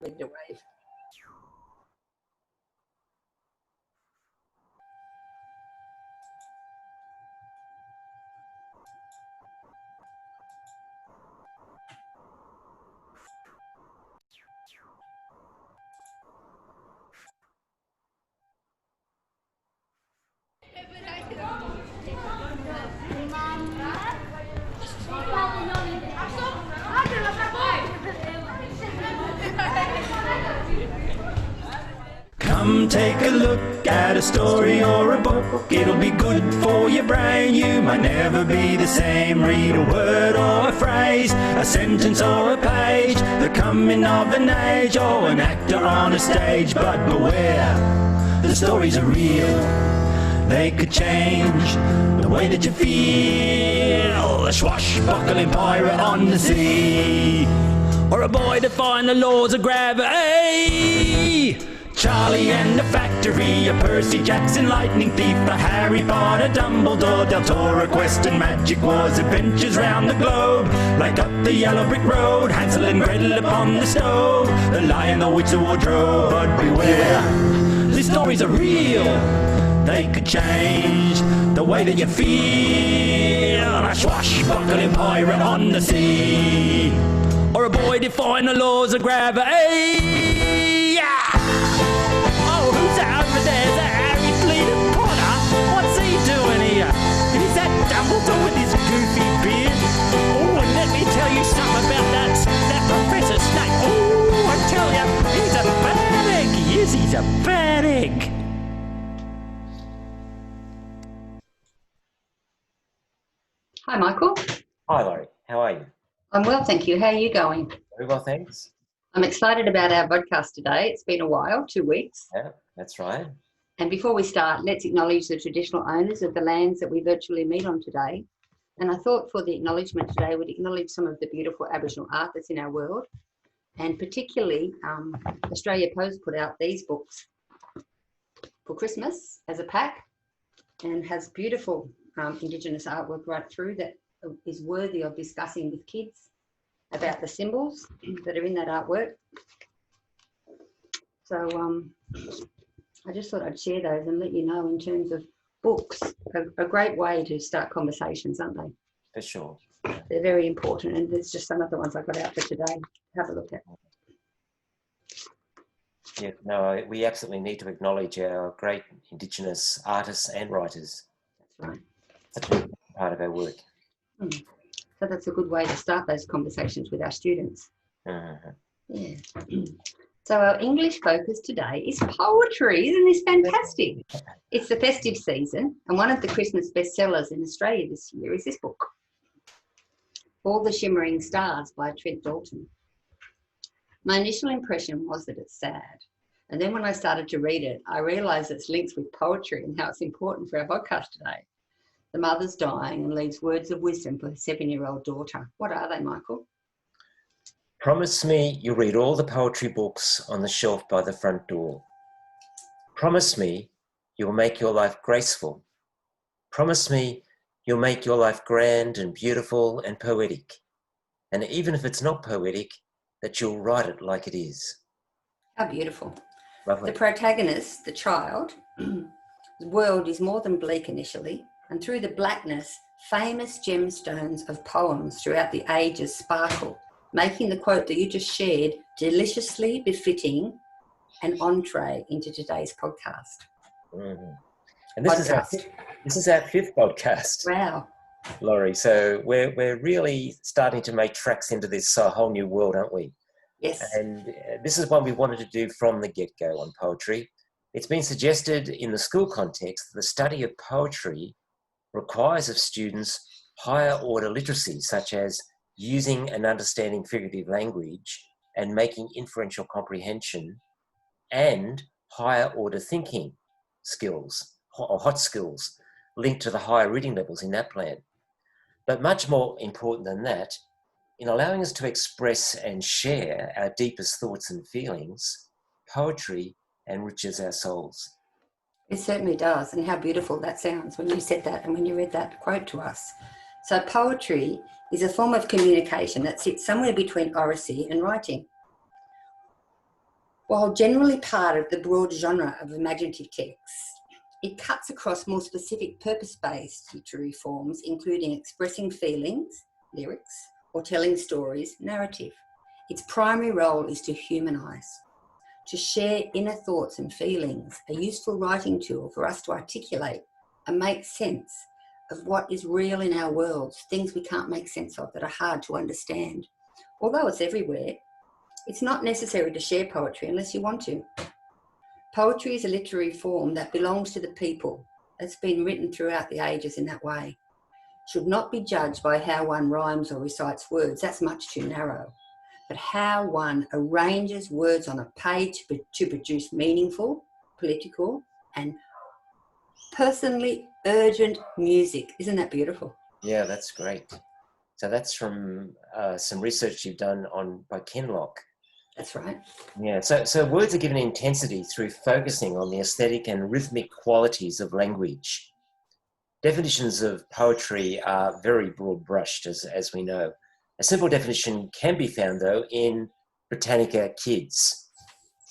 ready to wave. Come take a look at a story or a book. It'll be good for your brain. You might never be the same. Read a word or a phrase, a sentence or a page, the coming of an age or an actor on a stage. But beware, the stories are real. They could change the way that you feel. A swashbuckling pirate on the sea, or a boy defying the laws of gravity. Charlie and the Factory, a Percy Jackson lightning thief, a Harry Potter, Dumbledore, Del Toro, Quest and Magic Wars, adventures round the globe, like up the yellow brick road, Hansel and Gretel upon the stove, the Lion, the Witch, the Wardrobe. But beware, these stories are real. They could change the way that you feel. A swashbuckling pirate on the sea, or a boy defying the laws of gravity. Yeah! Oh, who's that over there? Is that Harry Fleet Potter? What's he doing here? Is that Dumbledore with his goofy beard? Oh, and let me tell you something about that Professor Snape. Oh, I tell you, he's a bad egg. He is, he's a bad egg. Hi, Michael. Hi, Lorri. How are you? I'm well, thank you. How are you going? Very well, thanks. I'm excited about our podcast today. It's been a while, 2 weeks. Yeah, that's right. And before we start, let's acknowledge the traditional owners of the lands that we virtually meet on today. And I thought for the acknowledgement today, we'd acknowledge some of the beautiful Aboriginal art that's in our world. And particularly, Australia Post put out these books for Christmas as a pack, and has beautiful Indigenous artwork right through that is worthy of discussing with kids about the symbols that are in that artwork. So I just thought I'd share those and let you know in terms of books, a great way to start conversations, aren't they? For sure. They're very important, and there's just some of the ones I got out for today. Have a look at. Yeah, no, we absolutely need to acknowledge our great Indigenous artists and writers. That's right. Such a big part of our work. So that's a good way to start those conversations with our students. Uh-huh. Yeah. So our English focus today is poetry. Isn't this fantastic? It's the festive season, and one of the Christmas bestsellers in Australia this year is this book, All the Shimmering Stars by Trent Dalton. My initial impression was that it's sad. And then when I started to read it, I realised its links with poetry and how it's important for our podcast today. The mother's dying and leaves words of wisdom for her 7-year-old daughter. What are they, Michael? Promise me you'll read all the poetry books on the shelf by the front door. Promise me you'll make your life graceful. Promise me you'll make your life grand and beautiful and poetic. And even if it's not poetic, that you'll write it like it is. How beautiful. Lovely. The protagonist, the child, the world is more than bleak initially, and through the blackness, famous gemstones of poems throughout the ages sparkle, making the quote that you just shared deliciously befitting an entree into today's podcast. Mm-hmm. And this is our fifth podcast. Wow. Lorri, so we're really starting to make tracks into this whole new world, aren't we? Yes. And this is what we wanted to do from the get-go on poetry. It's been suggested in the school context that the study of poetry requires of students higher order literacy, such as using and understanding figurative language and making inferential comprehension, and higher order thinking skills, or hot skills, linked to the higher reading levels in that plan. But much more important than that, in allowing us to express and share our deepest thoughts and feelings, poetry enriches our souls. It certainly does, and how beautiful that sounds when you said that and when you read that quote to us. So poetry is a form of communication that sits somewhere between oracy and writing. While generally part of the broad genre of imaginative texts, it cuts across more specific purpose-based literary forms, including expressing feelings, lyrics, or telling stories, narrative. Its primary role is to humanise, to share inner thoughts and feelings, a useful writing tool for us to articulate and make sense of what is real in our worlds, things we can't make sense of that are hard to understand. Although it's everywhere, it's not necessary to share poetry unless you want to. Poetry is a literary form that belongs to the people. It's been written throughout the ages in that way. Should not be judged by how one rhymes or recites words. That's much too narrow. But how one arranges words on a page to produce meaningful, political, and personally urgent music. Isn't that beautiful? Yeah, that's great. So that's from some research you've done by Kenlock. That's right. Yeah, so words are given intensity through focusing on the aesthetic and rhythmic qualities of language. Definitions of poetry are very broad-brushed, as we know. A simple definition can be found, though, in Britannica Kids.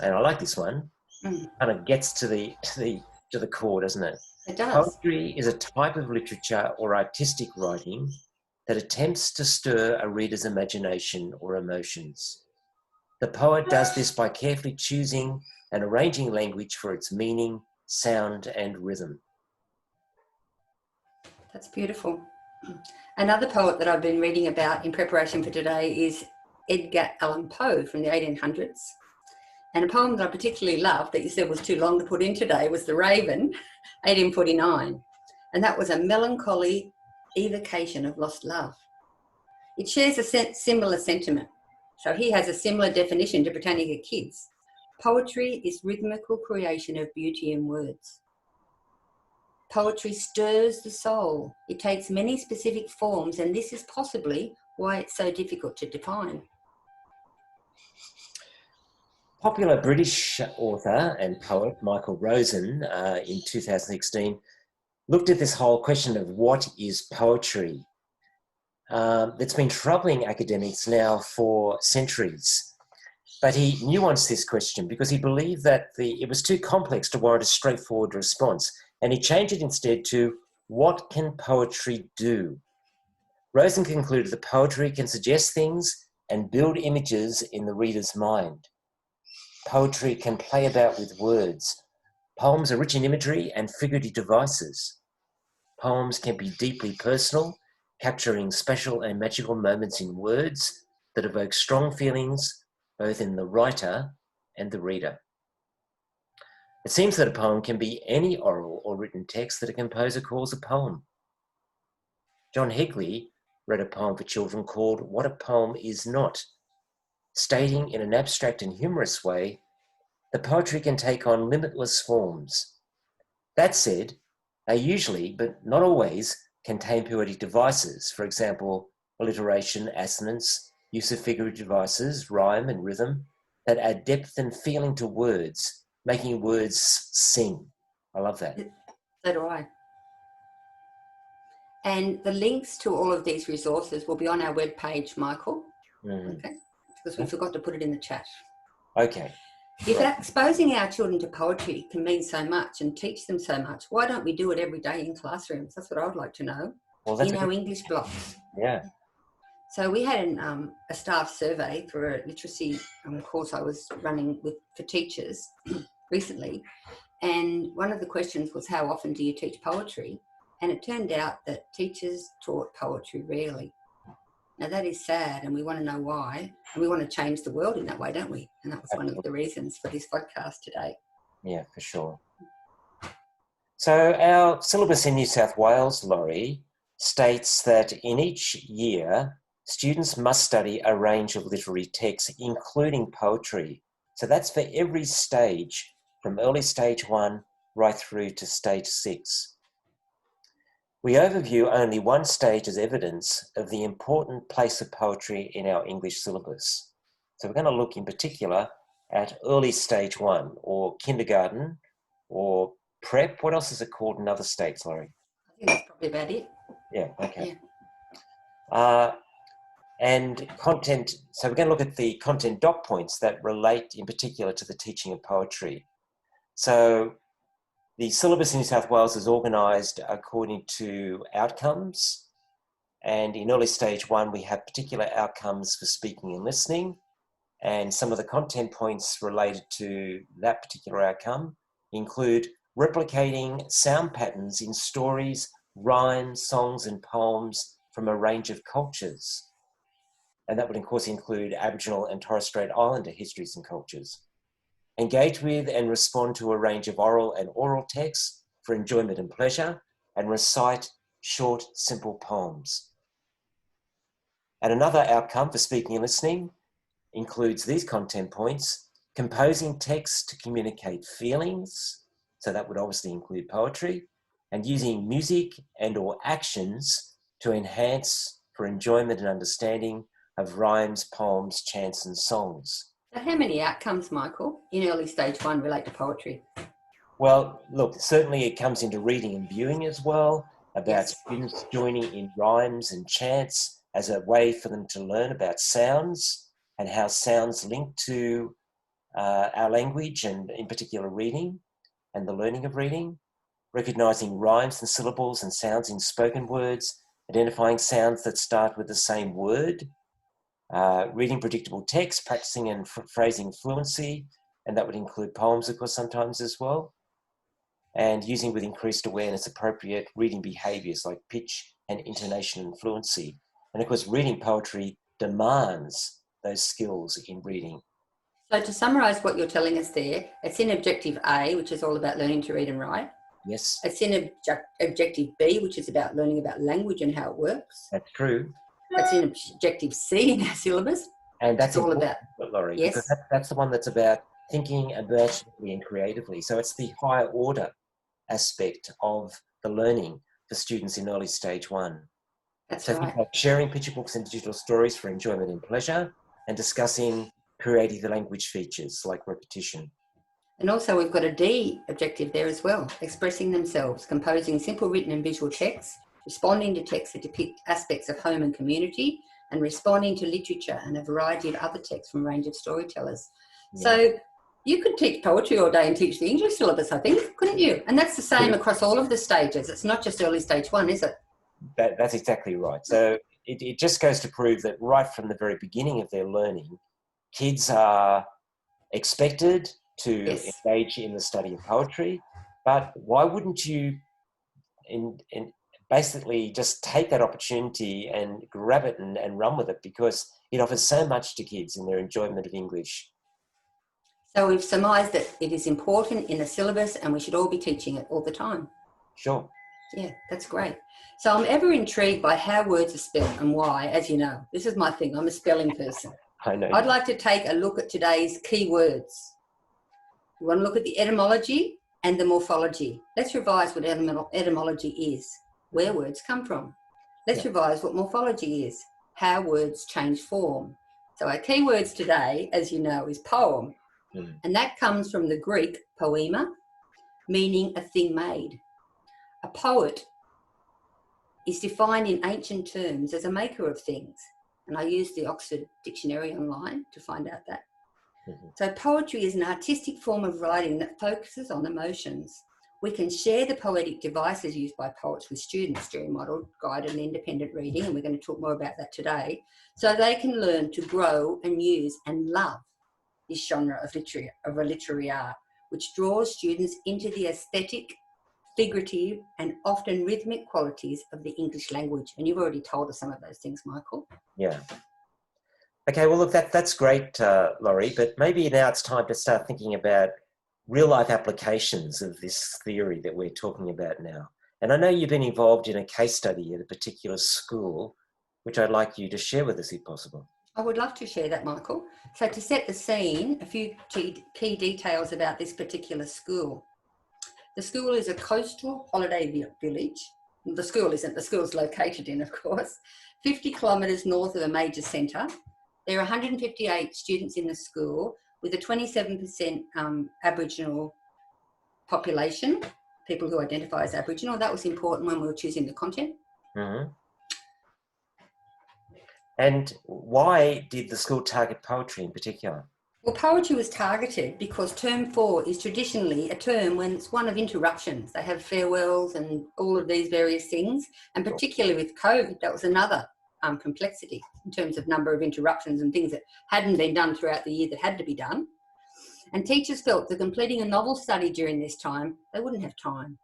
And I like this one. Kind of gets to the core, doesn't it? It does. Poetry is a type of literature or artistic writing that attempts to stir a reader's imagination or emotions. The poet does this by carefully choosing and arranging language for its meaning, sound, and rhythm. That's beautiful. Another poet that I've been reading about in preparation for today is Edgar Allan Poe from the 1800s. And a poem that I particularly loved that you said was too long to put in today was The Raven, 1849. And that was a melancholy evocation of lost love. It shares a similar sentiment. So he has a similar definition to Britannica Kids. Poetry is rhythmical creation of beauty in words. Poetry stirs the soul. It takes many specific forms, and this is possibly why it's so difficult to define. Popular British author and poet Michael Rosen in 2016 looked at this whole question of what is poetry. That's been troubling academics now for centuries. But he nuanced this question because he believed that it was too complex to warrant a straightforward response. And he changed it instead to, what can poetry do? Rosen concluded that poetry can suggest things and build images in the reader's mind. Poetry can play about with words. Poems are rich in imagery and figurative devices. Poems can be deeply personal, capturing special and magical moments in words that evoke strong feelings both in the writer and the reader. It seems that a poem can be any oral or written text that a composer calls a poem. John Higley read a poem for children called What a Poem Is Not, stating in an abstract and humorous way that poetry can take on limitless forms. That said, they usually, but not always, contain poetic devices, for example, alliteration, assonance, use of figurative devices, rhyme and rhythm, that add depth and feeling to words, making words sing. I love that. So do I. And the links to all of these resources will be on our webpage, Michael. Okay, because we forgot to put it in the chat. Okay. If exposing our children to poetry can mean so much and teach them so much, why don't we do it every day in classrooms? That's what I would like to know. Well, in our English blocks. Yeah. So we had a staff survey for a literacy course I was running for teachers recently. And one of the questions was, how often do you teach poetry? And it turned out that teachers taught poetry rarely. Now that is sad, and we want to know why. And we want to change the world in that way, don't we? And that was one of the reasons for this podcast today. Yeah, for sure. So our syllabus in New South Wales, Lorri, states that in each year, students must study a range of literary texts, including poetry. So that's for every stage, from early stage 1 right through to stage 6. We overview only one stage as evidence of the important place of poetry in our English syllabus. So we're going to look in particular at early stage 1, or kindergarten, or prep. What else is it called in other states, Lorri? I think that's probably about it. Yeah, okay. Yeah. And content, so we're going to look at the content dot points that relate in particular to the teaching of poetry. So the syllabus in New South Wales is organised according to outcomes. And in early stage 1, we have particular outcomes for speaking and listening. And some of the content points related to that particular outcome include replicating sound patterns in stories, rhymes, songs, and poems from a range of cultures. And that would, of course, include Aboriginal and Torres Strait Islander histories and cultures. Engage with and respond to a range of oral and oral texts for enjoyment and pleasure, and recite short, simple poems. And another outcome for speaking and listening includes these content points: composing text to communicate feelings, so that would obviously include poetry, and using music and or actions to enhance for enjoyment and understanding of rhymes, poems, chants and songs. So how many outcomes, Michael, in early stage 1 relate to poetry? Well, look, certainly it comes into reading and viewing as well, about students joining in rhymes and chants as a way for them to learn about sounds and how sounds link to our language, and in particular reading and the learning of reading, recognising rhymes and syllables and sounds in spoken words, identifying sounds that start with the same word, reading predictable text, practicing and phrasing fluency, and that would include poems, of course, sometimes as well, and using with increased awareness appropriate reading behaviours like pitch and intonation and fluency. And of course, reading poetry demands those skills in reading. So to summarise what you're telling us there, it's in Objective A, which is all about learning to read and write. Yes. It's in Objective B, which is about learning about language and how it works. That's true. It's in Objective C in our syllabus. And that's all about, Lorri, yes, because that's the one that's about thinking imaginatively and creatively. So it's the higher order aspect of the learning for students in early stage 1. That's so right. Think about sharing picture books and digital stories for enjoyment and pleasure, and discussing creative language features like repetition. And also we've got a D objective there as well: expressing themselves, composing simple written and visual texts, responding to texts that depict aspects of home and community, and responding to literature and a variety of other texts from a range of storytellers. Yeah. So you could teach poetry all day and teach the English syllabus, I think, couldn't you? And that's the same across all of the stages. It's not just early stage 1, is it? That's exactly right. So it just goes to prove that right from the very beginning of their learning, kids are expected to engage in the study of poetry. But why wouldn't you basically just take that opportunity and grab it and run with it, because it offers so much to kids in their enjoyment of English. So we've surmised that it is important in the syllabus and we should all be teaching it all the time. Sure. Yeah, that's great. So I'm ever intrigued by how words are spelled and why, as you know. This is my thing. I'm a spelling person. I know. I'd like to take a look at today's key words. We want to look at the etymology and the morphology. Let's revise what etymology is, where words come from. Let's revise what morphology is, how words change form. So our key words today, as you know, is poem. And that comes from the Greek poema, meaning a thing made. A poet is defined in ancient terms as a maker of things. And I used the Oxford Dictionary online to find out that. So poetry is an artistic form of writing that focuses on emotions. We can share the poetic devices used by poets with students during model, guided and independent reading, and we're going to talk more about that today, so they can learn to grow and use and love this genre of literary art, which draws students into the aesthetic, figurative and often rhythmic qualities of the English language. And you've already told us some of those things, Michael. Yeah. Okay, well, look, that's great, Lorri, but maybe now it's time to start thinking about real-life applications of this theory that we're talking about now. And I know you've been involved in a case study at a particular school, which I'd like you to share with us if possible. I would love to share that, Michael. So to set the scene, a few key details about this particular school. The school is a coastal holiday village. The school isn't, the school's located in, of course, 50 kilometres north of a major centre. There are 158 students in the school with a 27% Aboriginal population, people who identify as Aboriginal. That was important when we were choosing the content. And why did the school target poetry in particular? Well, poetry was targeted because term 4 is traditionally a term when it's one of interruptions. They have farewells and all of these various things. And particularly with COVID, that was another complexity in terms of number of interruptions and things that hadn't been done throughout the year that had to be done. And teachers felt that completing a novel study during this time, they wouldn't have time.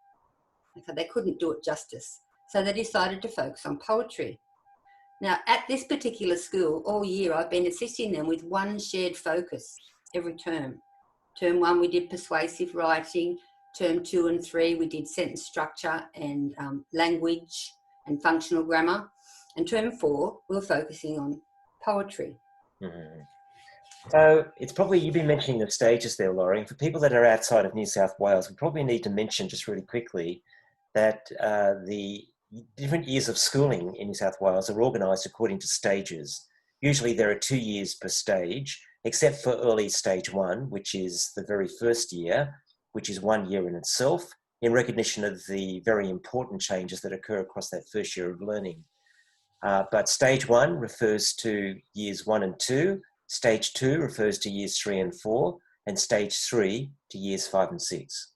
So they couldn't do it justice. So they decided to focus on poetry. Now, at this particular school, all year, I've been assisting them with one shared focus every term. Term 1, we did persuasive writing. Term 2 and 3, we did sentence structure and language and functional grammar. And term 4, we were focusing on poetry. Mm-hmm. So it's probably, you've been mentioning the stages there, Lorri. And for people that are outside of New South Wales, we probably need to mention just really quickly that the different years of schooling in New South Wales are organised according to stages. Usually there are 2 years per stage, except for early stage 1, which is the very first year, which is 1 year in itself, in recognition of the very important changes that occur across that first year of learning. But stage 1 refers to years 1 and 2, stage 2 refers to years 3 and 4, and stage 3 to years 5 and 6.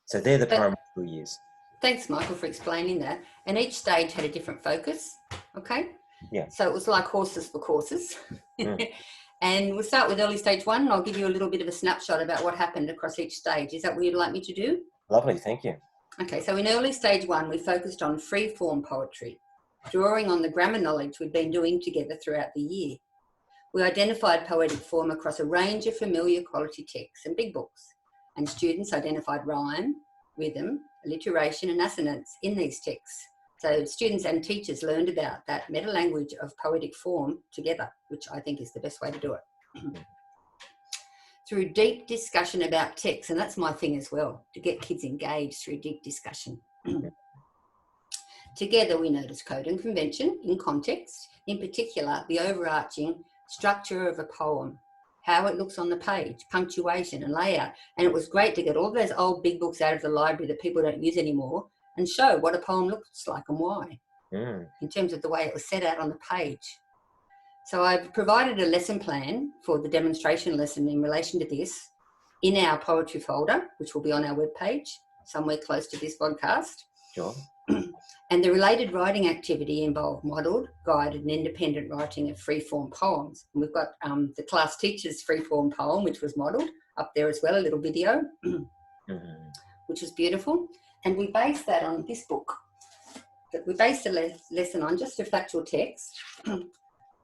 So they're the primary school years. Thanks, Michael, for explaining that. And each stage had a different focus, okay? Yeah. So it was like horses for courses. And we'll start with early stage 1, and I'll give you a little bit of a snapshot about what happened across each stage. Is that what you'd like me to do? Lovely, thank you. Okay, so in early stage 1, we focused on free-form poetry, drawing on the grammar knowledge we'd been doing together throughout the year. We identified poetic form across a range of familiar quality texts and big books, and students identified rhyme, rhythm, alliteration and assonance in these texts. So students and teachers learned about that meta-language of poetic form together, which I think is the best way to do it. Through deep discussion about text, and that's my thing as well, to get kids engaged through deep discussion. Together we noticed code and convention in context, in particular the overarching structure of a poem, how it looks on the page, punctuation and layout. And it was great to get all those old big books out of the library that people don't use anymore and show what a poem looks like and why, in terms of the way it was set out on the page. So I've provided a lesson plan for the demonstration lesson in relation to this in our poetry folder, which will be on our webpage, somewhere close to this podcast. Sure. And the related writing activity involved modelled, guided and independent writing of free-form poems. And we've got the class teacher's free-form poem, which was modelled up there as well, a little video, which was beautiful. And we based that on this book. We based the lesson on just a factual text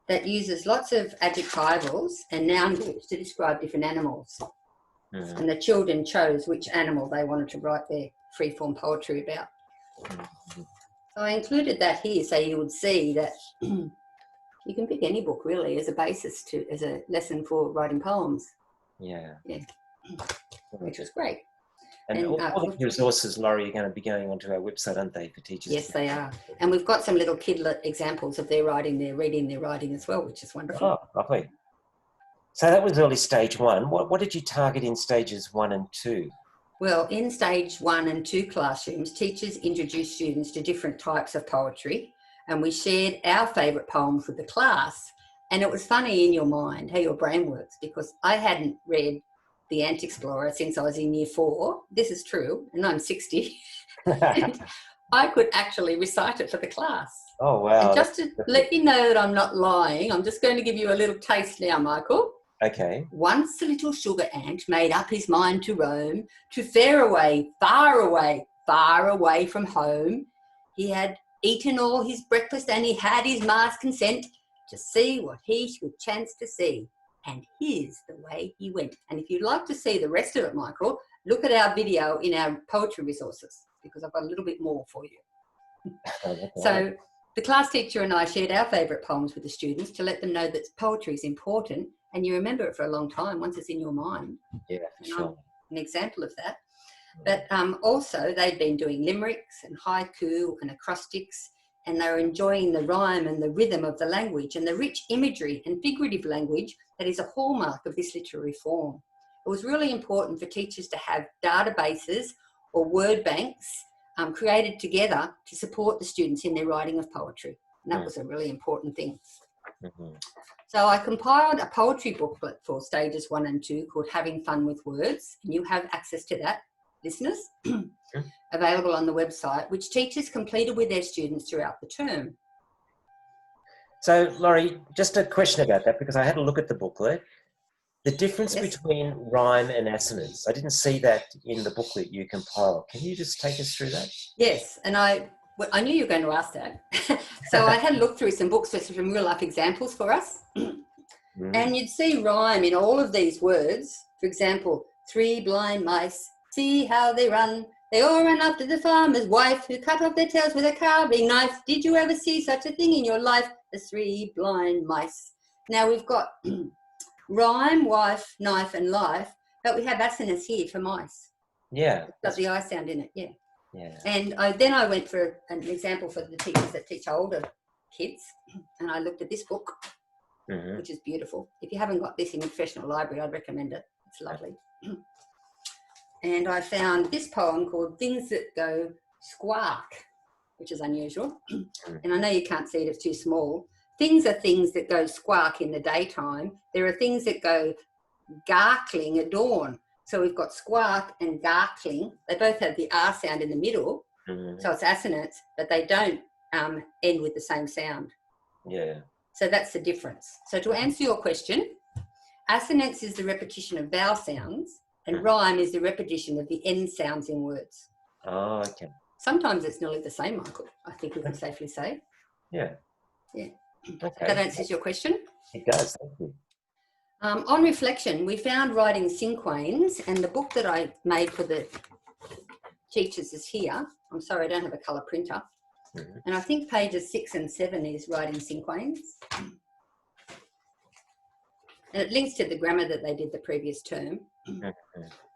that uses lots of adjectivals and noun groups to describe different animals. And the children chose which animal they wanted to write their free-form poetry about. So I included that here so you would see that you can pick any book really as a basis as a lesson for writing poems. Yeah. Which was great. And all the resources, Lorri, are going to be going onto our website, aren't they, for teachers? Yes, they are. And we've got some little kidlet examples of their writing, their reading, their writing as well, which is wonderful. Oh, lovely. So that was early stage 1. What did you target in stages 1 and 2? Well, in stage 1 and 2 classrooms, teachers introduced students to different types of poetry, and we shared our favourite poems with the class. And it was funny in your mind how your brain works, because I hadn't read The Ant Explorer since I was in year 4. This is true, and I'm 60. And I could actually recite it for the class. Oh, wow. And just to let you know that I'm not lying, I'm just going to give you a little taste now, Michael. Okay. Once a little sugar ant made up his mind to roam, to fare away, far away, far away from home. He had eaten all his breakfast and he had his ma's consent to see what he should chance to see. And here's the way he went. And if you'd like to see the rest of it, Michael, look at our video in our poetry resources, because I've got a little bit more for you. So the class teacher and I shared our favourite poems with the students to let them know that poetry is important and you remember it for a long time once it's in your mind. Yeah, for sure. I'm an example of that. But also they'd been doing limericks and haiku and acrostics, and they were enjoying the rhyme and the rhythm of the language and the rich imagery and figurative language that is a hallmark of this literary form. It was really important for teachers to have databases or word banks created together to support the students in their writing of poetry. And that was a really important thing. Mm-hmm. So I compiled a poetry booklet for stages 1 and 2 called Having Fun with Words. And you have access to that, listeners, available on the website, which teachers completed with their students throughout the term. So, Lorri, just a question about that, because I had a look at the booklet. The difference Yes. between rhyme and assonance, I didn't see that in the booklet you compiled. Can you just take us through that? Yes, and I knew you were going to ask that. So I had looked through some books with some real life examples for us. And you'd see rhyme in all of these words. For example, 3 blind mice, see how they run. They all ran after the farmer's wife who cut off their tails with a carving knife. Did you ever see such a thing in your life as 3 blind mice? Now we've got rhyme, wife, knife and life, but we have assonance here for mice. Yeah. It's got the I sound in it, yeah. Yeah. And then I went for an example for the teachers that teach older kids, and I looked at this book, which is beautiful. If you haven't got this in your professional library, I'd recommend it. It's lovely. And I found this poem called Things That Go Squawk, which is unusual. And I know you can't see it, it's too small. Things are things that go squawk in the daytime. There are things that go garkling at dawn. So we've got squawk and garkling. They both have the R sound in the middle. So it's assonance, but they don't end with the same sound. Yeah. So that's the difference. So to answer your question, assonance is the repetition of vowel sounds and rhyme is the repetition of the end sounds in words. Oh, okay. Sometimes it's nearly the same, Michael, I think we can safely say. Yeah. Yeah. Okay. That answers your question? It does, thank you. On reflection, we found writing cinquains, and the book that I made for the teachers is here. I'm sorry, I don't have a colour printer. And I think pages 6 and 7 is writing cinquains. And it links to the grammar that they did the previous term.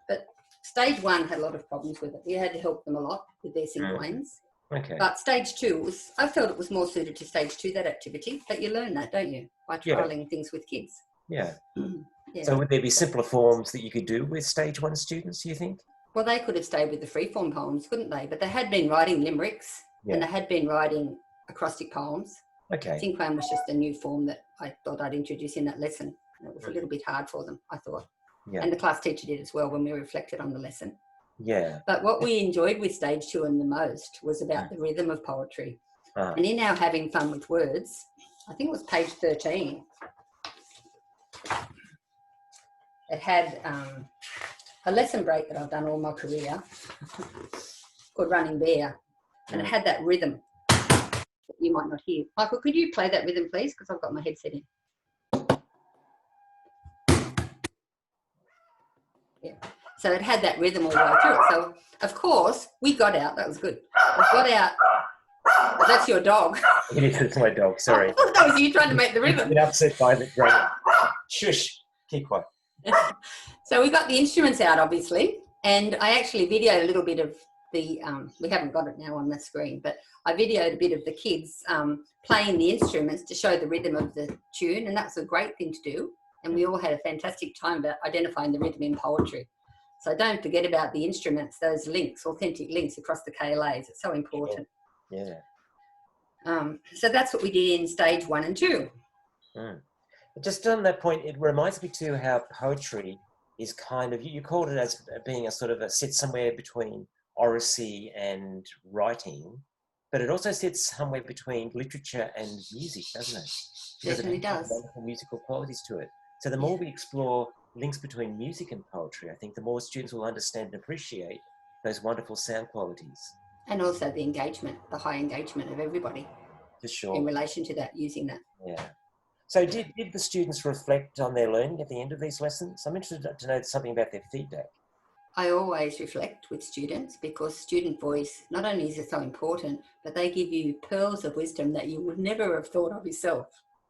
But stage 1 had a lot of problems with it. We had to help them a lot with their cinquains. Okay. But stage 2, I felt it was more suited to stage 2, that activity. But you learn that, don't you, by trialling things with kids. Yeah. Yeah. So would there be simpler forms that you could do with stage 1 students, do you think? Well, they could have stayed with the freeform poems, couldn't they? But they had been writing limericks and they had been writing acrostic poems. Okay. Cinquain was just a new form that I thought I'd introduce in that lesson. And it was a little bit hard for them, I thought. Yeah. And the class teacher did as well when we reflected on the lesson. Yeah. But what we enjoyed with stage 2 and the most was about the rhythm of poetry. And in our Having Fun with Words, I think it was page 13, it had a lesson break that I've done all my career called Running Bear. And it had that rhythm that you might not hear. Michael, could you play that rhythm, please? Because I've got my headset in. Yeah. So it had that rhythm all the way through it. So, of course, we got out. That was good. We got out. Oh, that's your dog. It is, it's my dog, sorry. I thought that was you trying to make the rhythm. I've been upset by the drumming. Shush, keep quiet. So we got the instruments out, obviously, and I actually videoed a little bit of the, we haven't got it now on the screen, but I videoed a bit of the kids playing the instruments to show the rhythm of the tune, and that's a great thing to do. And we all had a fantastic time about identifying the rhythm in poetry. So don't forget about the instruments, those links, authentic links across the KLAs. It's so important. Yeah. So that's what we did in stage 1 and 2. Just on that point, it reminds me too how poetry is kind of, you called it as being a sort of a sit somewhere between oracy and writing, but it also sits somewhere between literature and music, doesn't it? Definitely does. Wonderful musical qualities to it. So the more we explore links between music and poetry, I think the more students will understand and appreciate those wonderful sound qualities. And also the engagement, the high engagement of everybody. For sure. In relation to that, using that. Yeah. So did the students reflect on their learning at the end of these lessons? I'm interested to know something about their feedback. I always reflect with students because student voice, not only is it so important, but they give you pearls of wisdom that you would never have thought of yourself,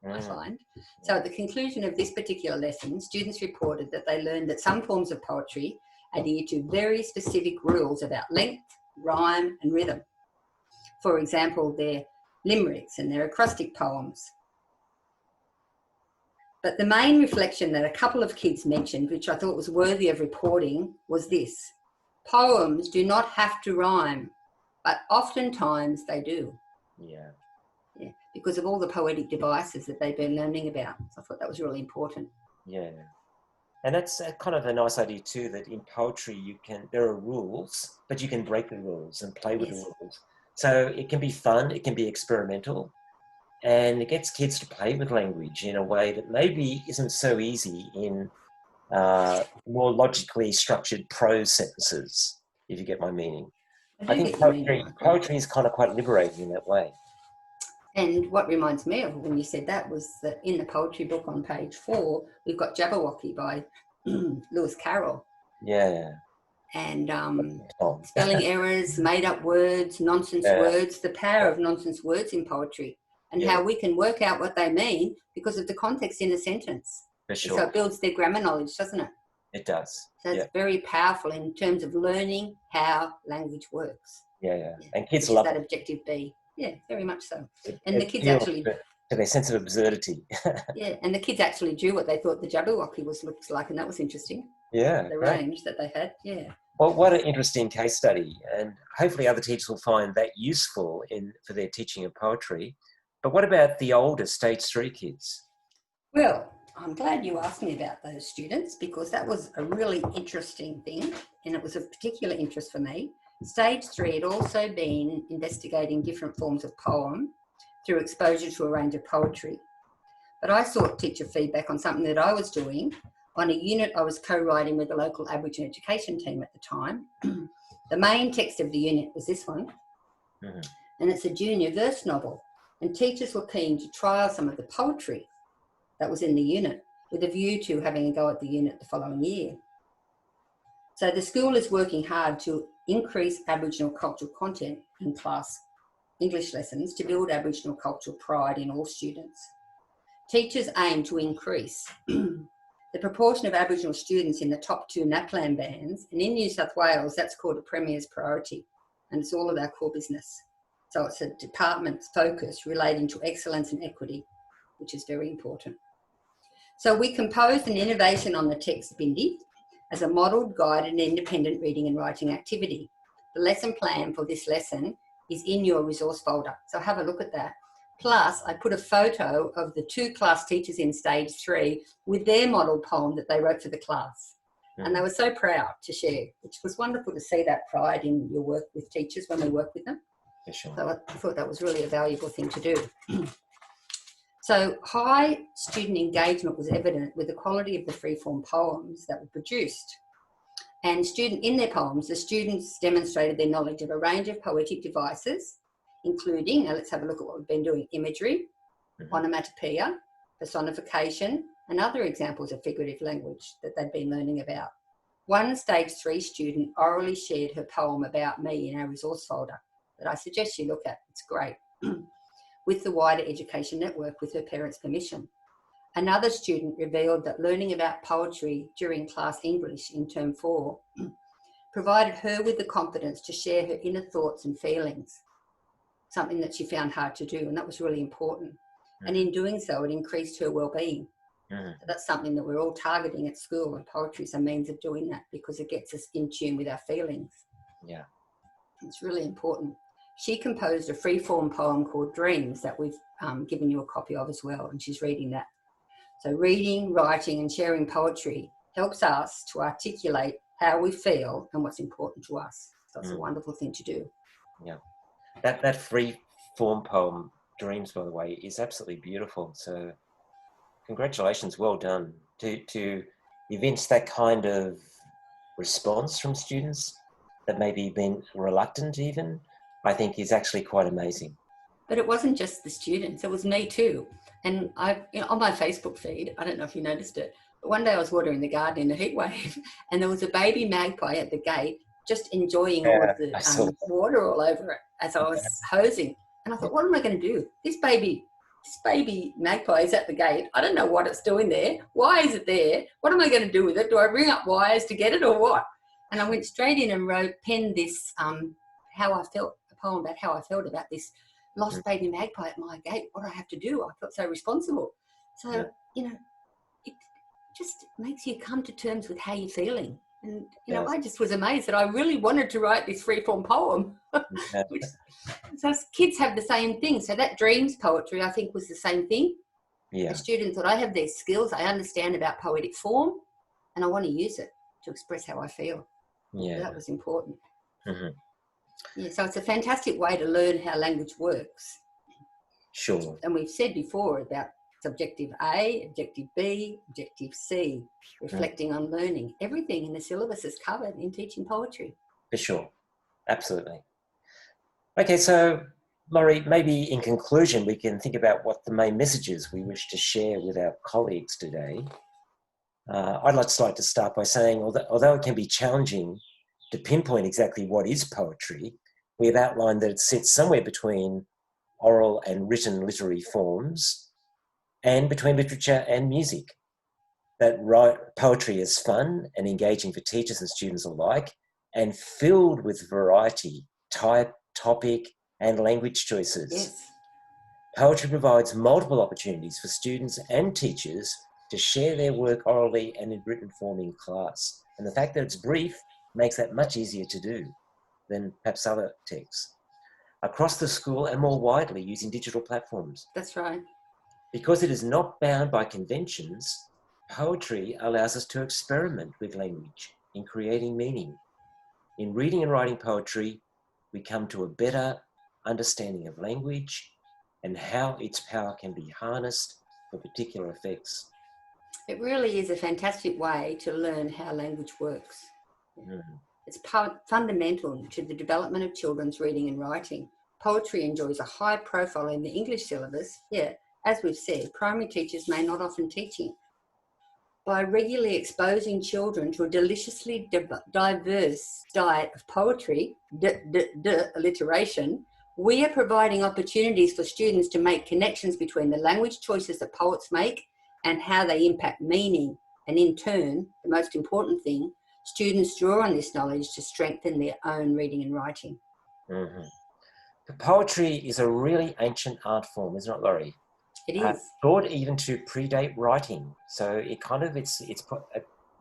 I find. So at the conclusion of this particular lesson, students reported that they learned that some forms of poetry adhere to very specific rules about length, rhyme and rhythm. For example, their limericks and their acrostic poems. But the main reflection that a couple of kids mentioned, which I thought was worthy of reporting, was this: poems do not have to rhyme, but oftentimes they do. Yeah. because of all the poetic devices that they've been learning about. So I thought that was really important. Yeah. And that's kind of a nice idea too, that in poetry there are rules, but you can break the rules and play with the rules. So it can be fun, it can be experimental, and it gets kids to play with language in a way that maybe isn't so easy in more logically structured prose sentences, if you get my meaning. I think poetry is kind of quite liberating in that way. And what reminds me of when you said that was that in the poetry book on page 4, we've got Jabberwocky by Lewis Carroll. Yeah. And spelling errors, made-up words, nonsense words, the power of nonsense words in poetry, and how we can work out what they mean because of the context in a sentence. For sure. So it builds their grammar knowledge, doesn't it? It does. So it's very powerful in terms of learning how language works. Yeah. And kids love that objective B. Yeah, very much so. And the kids actually to their sense of absurdity. Yeah, and the kids actually drew what they thought the Jabberwocky looks like, and that was interesting. Yeah, the range that they had. Yeah. Well, what an interesting case study, and hopefully other teachers will find that useful for their teaching of poetry. But what about the older stage 3 kids? Well, I'm glad you asked me about those students because that was a really interesting thing, and it was of particular interest for me. Stage 3 had also been investigating different forms of poem through exposure to a range of poetry. But I sought teacher feedback on something that I was doing on a unit I was co-writing with the local Aboriginal education team at the time. The main text of the unit was this one, and it's a junior verse novel, and teachers were keen to trial some of the poetry that was in the unit with a view to having a go at the unit the following year. So the school is working hard to increase Aboriginal cultural content in class English lessons to build Aboriginal cultural pride in all students. Teachers aim to increase the proportion of Aboriginal students in the top 2 NAPLAN bands, and in New South Wales that's called a Premier's Priority, and it's all of our core business. So it's a department's focus relating to excellence and equity, which is very important. So we composed an innovation on the text Bindi as a modelled, guided and independent reading and writing activity. The lesson plan for this lesson is in your resource folder, so have a look at that. Plus, I put a photo of the 2 class teachers in stage 3 with their model poem that they wrote for the class. And they were so proud to share, which was wonderful to see that pride in your work with teachers when we work with them. For sure. So I thought that was really a valuable thing to do. So high student engagement was evident with the quality of the freeform poems that were produced. And in their poems, the students demonstrated their knowledge of a range of poetic devices, including, now let's have a look at what we've been doing, imagery, onomatopoeia, personification, and other examples of figurative language that they'd been learning about. One stage 3 student orally shared her poem about me in our resource folder that I suggest you look at. It's great. With the wider education network with her parents' permission. Another student revealed that learning about poetry during class English in term 4 provided her with the confidence to share her inner thoughts and feelings, something that she found hard to do, and that was really important. And in doing so, it increased her well-being. So that's something that we're all targeting at school, and poetry is a means of doing that because it gets us in tune with our feelings. Yeah. It's really important. She composed a free-form poem called Dreams that we've given you a copy of as well, and she's reading that. So reading, writing and sharing poetry helps us to articulate how we feel and what's important to us. So it's a wonderful thing to do. Yeah. That free-form poem, Dreams, by the way, is absolutely beautiful. So congratulations, well done. To evince that kind of response from students that maybe been reluctant even, I think is actually quite amazing. But it wasn't just the students, it was me too. And on my Facebook feed, I don't know if you noticed it, but one day I was watering the garden in a heat wave and there was a baby magpie at the gate just enjoying all of the water all over it as I was hosing. And I thought, what am I going to do? This baby magpie is at the gate. I don't know what it's doing there. Why is it there? What am I going to do with it? Do I ring up wires to get it or what? And I went straight in and penned this, how I felt, a poem about how I felt about this lost baby magpie at my gate. What do I have to do? I felt so responsible. So, it just makes you come to terms with how you're feeling. And, I just was amazed that I really wanted to write this free-form poem. Yeah. So kids have the same thing. So that dreams poetry, I think, was the same thing. Yeah. The students thought, I have these skills, I understand about poetic form, and I want to use it to express how I feel. Yeah. So that was important. Mm-hmm. Yeah, so it's a fantastic way to learn how language works. Sure. And we've said before about subjective A, objective B, objective C, reflecting on learning. Everything in the syllabus is covered in teaching poetry. For sure. Absolutely. Okay, so Lorri, maybe in conclusion, we can think about what the main messages we wish to share with our colleagues today. I'd like to start by saying, although it can be challenging to pinpoint exactly what is poetry, we have outlined that it sits somewhere between oral and written literary forms and between literature and music. That poetry is fun and engaging for teachers and students alike and filled with variety, type, topic, and language choices. Yes. Poetry provides multiple opportunities for students and teachers to share their work orally and in written form in class. And the fact that it's brief makes that much easier to do than perhaps other texts. Across the school and more widely using digital platforms. That's right. Because it is not bound by conventions, poetry allows us to experiment with language in creating meaning. In reading and writing poetry, we come to a better understanding of language and how its power can be harnessed for particular effects. It really is a fantastic way to learn how language works. Mm. It's fundamental to the development of children's reading and writing. Poetry enjoys a high profile in the English syllabus. Yeah, as we've said, primary teachers may not often teach it. By regularly exposing children to a deliciously diverse diet of poetry, alliteration, we are providing opportunities for students to make connections between the language choices that poets make and how they impact meaning. And in turn, the most important thing, students draw on this knowledge to strengthen their own reading and writing. Mm-hmm. Poetry is a really ancient art form, isn't it, Lorri? It is. Thought even to predate writing. So it's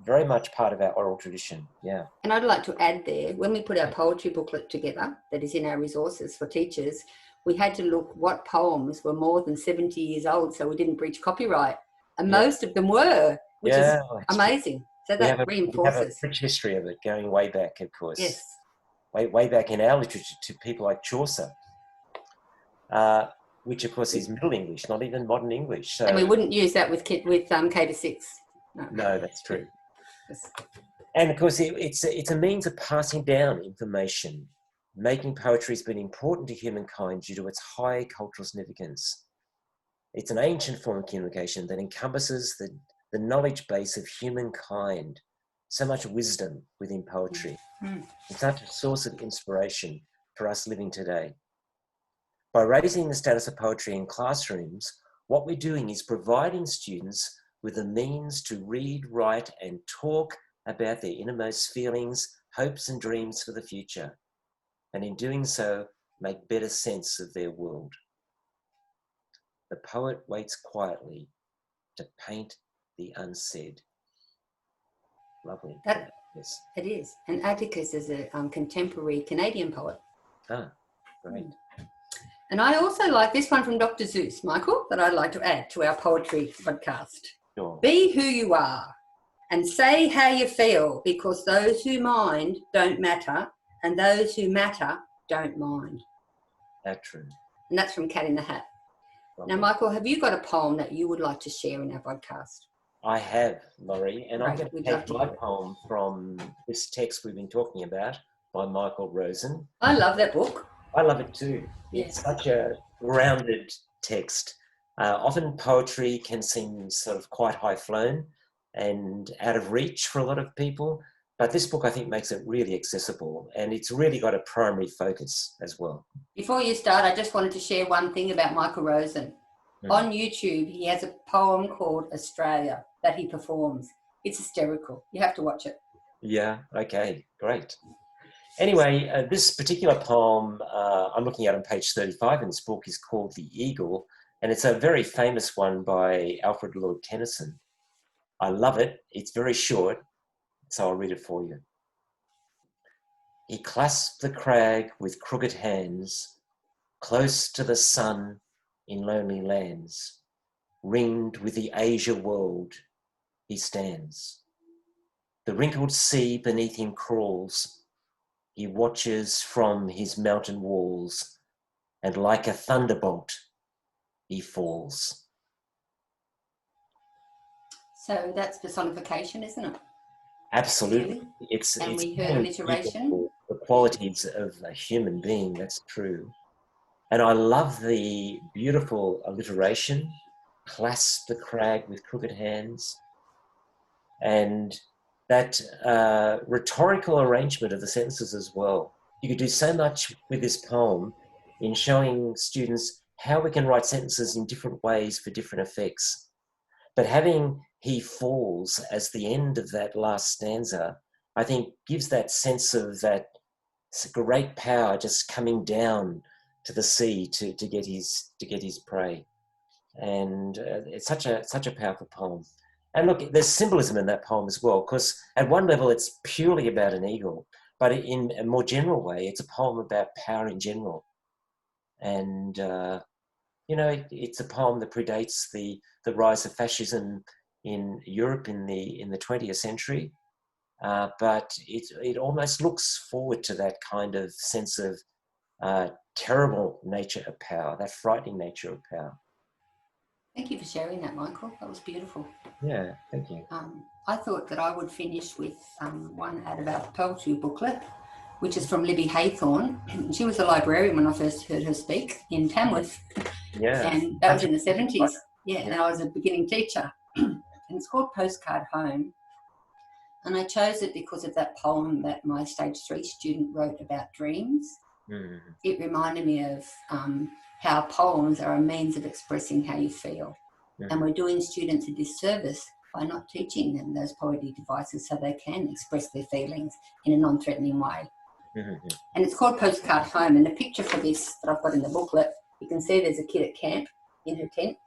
very much part of our oral tradition. Yeah. And I'd like to add there, when we put our poetry booklet together, that is in our resources for teachers, we had to look what poems were more than 70 years old so we didn't breach copyright. And most of them were, which is amazing. So that reinforces. We have a rich history of it going way back, of course. Yes. Way back in our literature to people like Chaucer, which of course is Middle English, not even modern English. So, and we wouldn't use that with K to 6. No, that's true. Yes. And of course, it's a means of passing down information. Making poetry has been important to humankind due to its high cultural significance. It's an ancient form of communication that encompasses the knowledge base of humankind. So much wisdom within poetry. It's such a source of inspiration for us living today. By raising the status of poetry in classrooms, what we're doing is providing students with the means to read, write, and talk about their innermost feelings, hopes, and dreams for the future. And in doing so, make better sense of their world. The poet waits quietly to paint the unsaid. Lovely. Yes. It is. And Atticus is a contemporary Canadian poet. Ah, great. And I also like this one from Dr. Zeus, Michael, that I'd like to add to our poetry podcast. Sure. Be who you are and say how you feel, because those who mind don't matter and those who matter don't mind. That's true. And that's from Cat in the Hat. Lovely. Now, Michael, have you got a poem that you would like to share in our podcast? I have, Lorri, and Right, I'm going to take my poem from this text we've been talking about by Michael Rosen. I love that book. I love it too. Yes. It's such a grounded text. Often poetry can seem sort of quite high-flown and out of reach for a lot of people, but this book I think makes it really accessible, and it's really got a primary focus as well. Before you start, I just wanted to share one thing about Michael Rosen. On YouTube, he has a poem called Australia that he performs. It's hysterical. You have to watch it. Yeah, okay, great. Anyway, this particular poem I'm looking at on page 35 in this book is called The Eagle, and it's a very famous one by Alfred Lord Tennyson. I love it. It's very short, So I'll read it for you. He clasped the crag with crooked hands, close to the sun in lonely lands, ringed with the Asia world, he stands. The wrinkled sea beneath him crawls, he watches from his mountain walls, and like a thunderbolt, he falls. So that's personification, isn't it? Absolutely. Really? It's we heard alliteration. the qualities of a human being, that's true. And I love the beautiful alliteration, clasp the crag with crooked hands, and that rhetorical arrangement of the sentences as well. You could do so much with this poem in showing students how we can write sentences in different ways for different effects. But having he falls as the end of that last stanza, I think gives that sense of that great power just coming down to the sea to get his prey. And it's such a powerful poem. And look, there's symbolism in that poem as well, because at one level it's purely about an eagle, but in a more general way, it's a poem about power in general. And it's a poem that predates the rise of fascism in Europe in the 20th century, but it almost looks forward to that kind of sense of terrible nature of power, that frightening nature of power. Thank you for sharing that, Michael. That was beautiful. Yeah, thank you. I thought that I would finish with one out of our poetry booklet, which is from Libby Haythorne. She was a librarian when I first heard her speak in Tamworth. Yeah. And that was in the 70s. Yeah, and I was a beginning teacher. And it's called Postcard Home. And I chose it because of that poem that my Stage 3 student wrote about dreams. Mm. It reminded me of how poems are a means of expressing how you feel. Mm. And we're doing students a disservice by not teaching them those poetic devices so they can express their feelings in a non-threatening way. Mm-hmm. And it's called Postcard Home. And the picture for this that I've got in the booklet, you can see there's a kid at camp in her tent.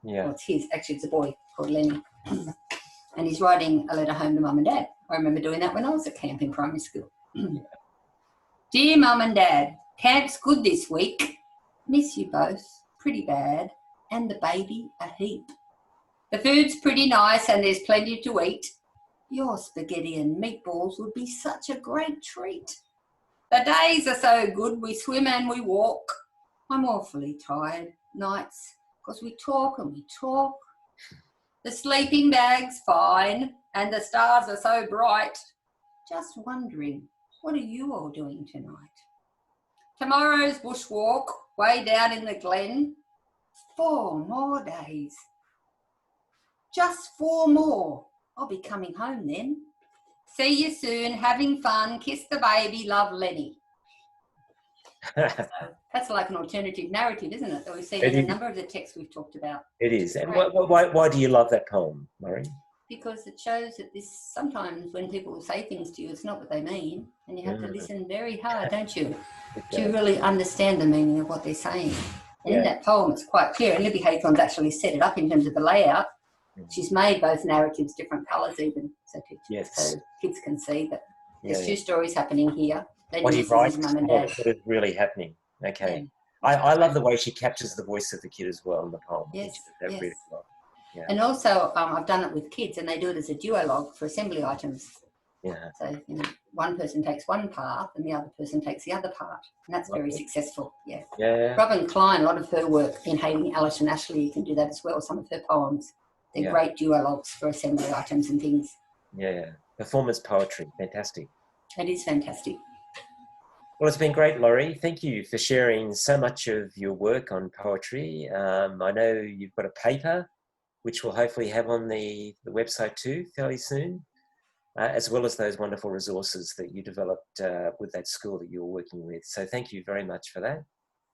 Yeah. Well, it's a boy called Lenny. And he's writing a letter home to Mum and Dad. I remember doing that when I was at camp in primary school. Dear Mum and Dad, camp's good this week. Miss you both, pretty bad, and the baby a heap. The food's pretty nice and there's plenty to eat. Your spaghetti and meatballs would be such a great treat. The days are so good, we swim and we walk. I'm awfully tired nights because we talk and we talk. The sleeping bag's fine and the stars are so bright. Just wondering, what are you all doing tonight? Tomorrow's bushwalk, way down in the glen. 4 more days. Just 4 more. I'll be coming home then. See you soon, having fun, kiss the baby, love Lenny. So that's like an alternative narrative, isn't it? That we've seen in a number of the texts we've talked about. It is. And why do you love that poem, Lorri? Because it shows that sometimes when people say things to you, it's not what they mean. And you have to listen very hard, don't you, to really understand the meaning of what they're saying. And in that poem, it's quite clear. And Libby Haythorne's actually set it up in terms of the layout. She's made both narratives different colours even, so kids can see that there's 2 stories happening here. What he writes is what is really happening. Okay. Yeah. I love the way she captures the voice of the kid as well in the poem. Yes, really well. Yeah. And also I've done it with kids and they do it as a duologue for assembly items. Yeah. So, one person takes one part and the other person takes the other part. And that's very successful. Yeah. Yeah. Robin Klein, a lot of her work in Hating Alice and Ashley, you can do that as well, some of her poems. They're great duologues for assembly items and things. Yeah. Performance poetry. Fantastic. It is fantastic. Well, it's been great, Lorri. Thank you for sharing so much of your work on poetry. I know you've got a paper, which we'll hopefully have on the website too fairly soon, as well as those wonderful resources that you developed with that school that you were working with. So thank you very much for that.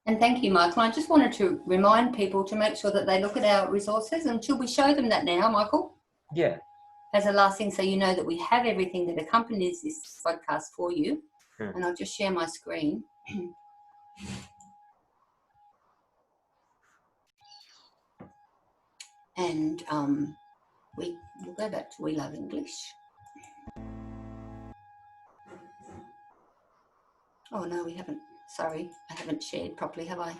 And thank you, Michael. I just wanted to remind people to make sure that they look at our resources. And should we show them that now, Michael? Yeah. As a last thing, so you know that we have everything that accompanies this podcast for you. And I'll just share my screen. And we'll go back to We Love English. Oh, no, we haven't. Sorry, I haven't shared properly, have I?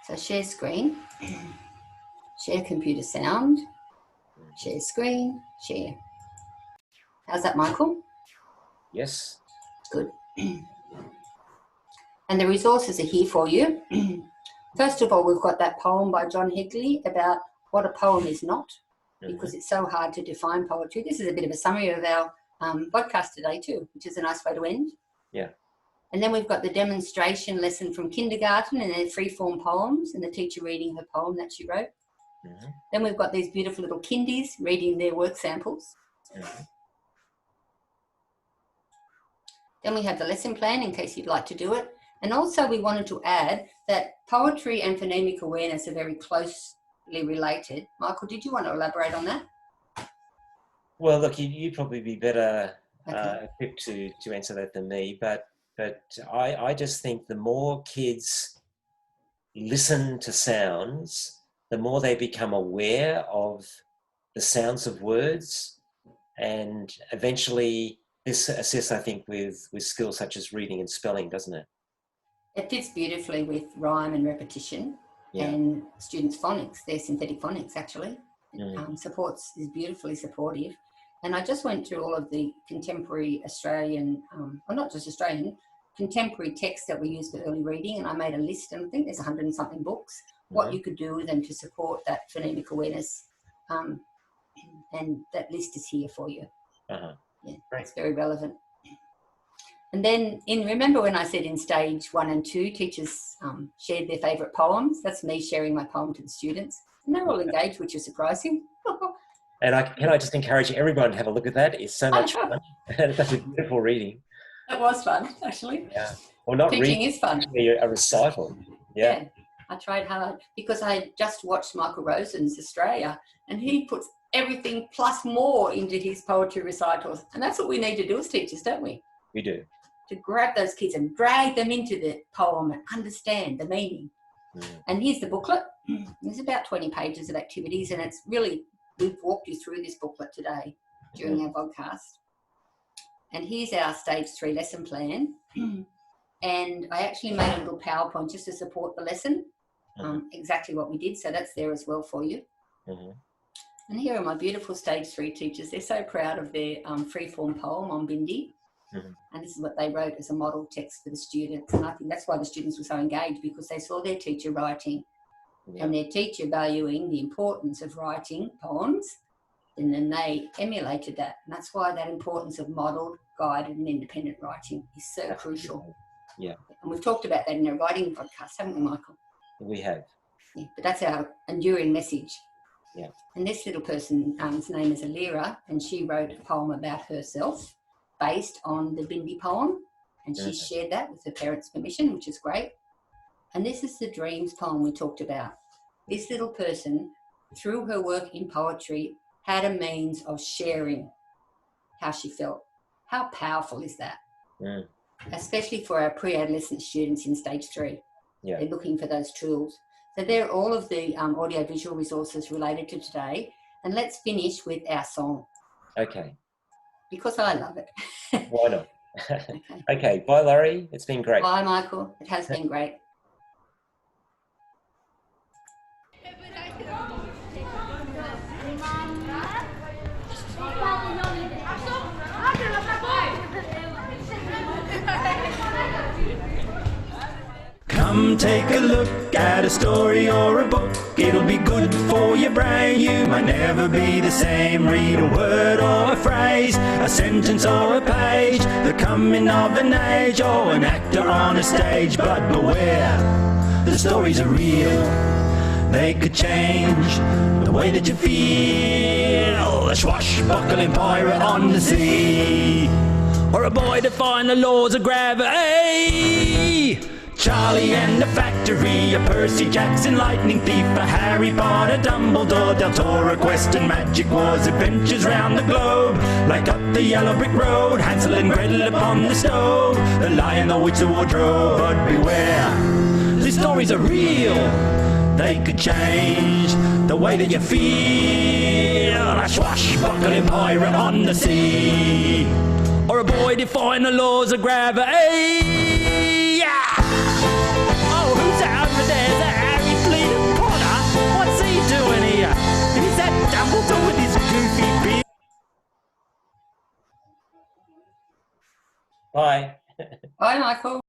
So share screen, share computer sound, share screen, share. How's that, Michael? Yes. Good. And the resources are here for you. First of all, we've got that poem by John Higley about what a poem is not, because it's so hard to define poetry. This is a bit of a summary of our podcast today too, which is a nice way to end. Yeah. And then we've got the demonstration lesson from kindergarten and their free-form poems and the teacher reading her poem that she wrote. Then we've got these beautiful little kindies reading their work samples. Then we have the lesson plan in case you'd like to do it. And also we wanted to add that poetry and phonemic awareness are very closely related. Michael, did you want to elaborate on that? Well, look, you'd probably be better equipped to answer that than me, but I just think the more kids listen to sounds, the more they become aware of the sounds of words, and eventually this assists, I think, with skills such as reading and spelling, doesn't it? It fits beautifully with rhyme and repetition and students' phonics, their synthetic phonics actually. Is beautifully supportive. And I just went through all of the contemporary Australian, or not just Australian, contemporary texts that we use for early reading, and I made a list, and I think there's 100 and something books, what you could do with them to support that phonemic awareness, and that list is here for you. Yeah, it's very relevant. And then, remember when I said in stage 1 and 2, teachers shared their favourite poems? That's me sharing my poem to the students. And they're all engaged, which is surprising. And can I just encourage everyone to have a look at that? It's so much fun. That's a beautiful reading. It was fun, actually. Yeah. Well, not teaching reading, is fun. A recital. Yeah. I tried hard because I had just watched Michael Rosen's Australia, and he puts everything plus more into his poetry recitals. And that's what we need to do as teachers, don't we? We do. To grab those kids and drag them into the poem and understand the meaning. And here's the booklet. There's about 20 pages of activities, and it's really, we've walked you through this booklet today during our podcast. And here's our stage 3 lesson plan. And I actually made a little PowerPoint just to support the lesson, exactly what we did. So that's there as well for you. And here are my beautiful stage 3 teachers. They're so proud of their free-form poem on Bindi. And this is what they wrote as a model text for the students. And I think that's why the students were so engaged, because they saw their teacher writing and their teacher valuing the importance of writing poems. And then they emulated that. And that's why that importance of modelled, guided and independent writing is so crucial. Yeah. And we've talked about that in our writing podcast, haven't we, Michael? We have. Yeah, but that's our enduring message. Yeah. And this little person's name is Alira, and she wrote a poem about herself based on the Bindi poem, and she shared that with her parents' permission, which is great. And this is the dreams poem we talked about. This little person, through her work in poetry, had a means of sharing how she felt. How powerful is that? Especially for our pre-adolescent students in stage 3. They're looking for those tools. So there are all of the audio-visual resources related to today. And let's finish with our song. Okay. Because I love it. Why not? Okay. Bye, Lorri. It's been great. Bye, Michael. It has been great. Come take a look at a story or a book. It'll be good for your brain. You might never be the same. Read a word or a phrase, a sentence or a page, the coming of an age or an actor on a stage. But beware, the stories are real. They could change the way that you feel. A swashbuckling pirate on the sea, or a boy defying the laws of gravity. Charlie and the Factory, a Percy Jackson lightning thief, a Harry Potter, Dumbledore, Del Toro, quest and magic wars, adventures round the globe, like up the yellow brick road, Hansel and Gretel upon the stove, the Lion, the Witch, the Wardrobe. But beware, these stories are real. They could change the way that you feel. A swashbuckling pirate on the sea, or a boy defying the laws of gravity. Bye. Bye, Michael.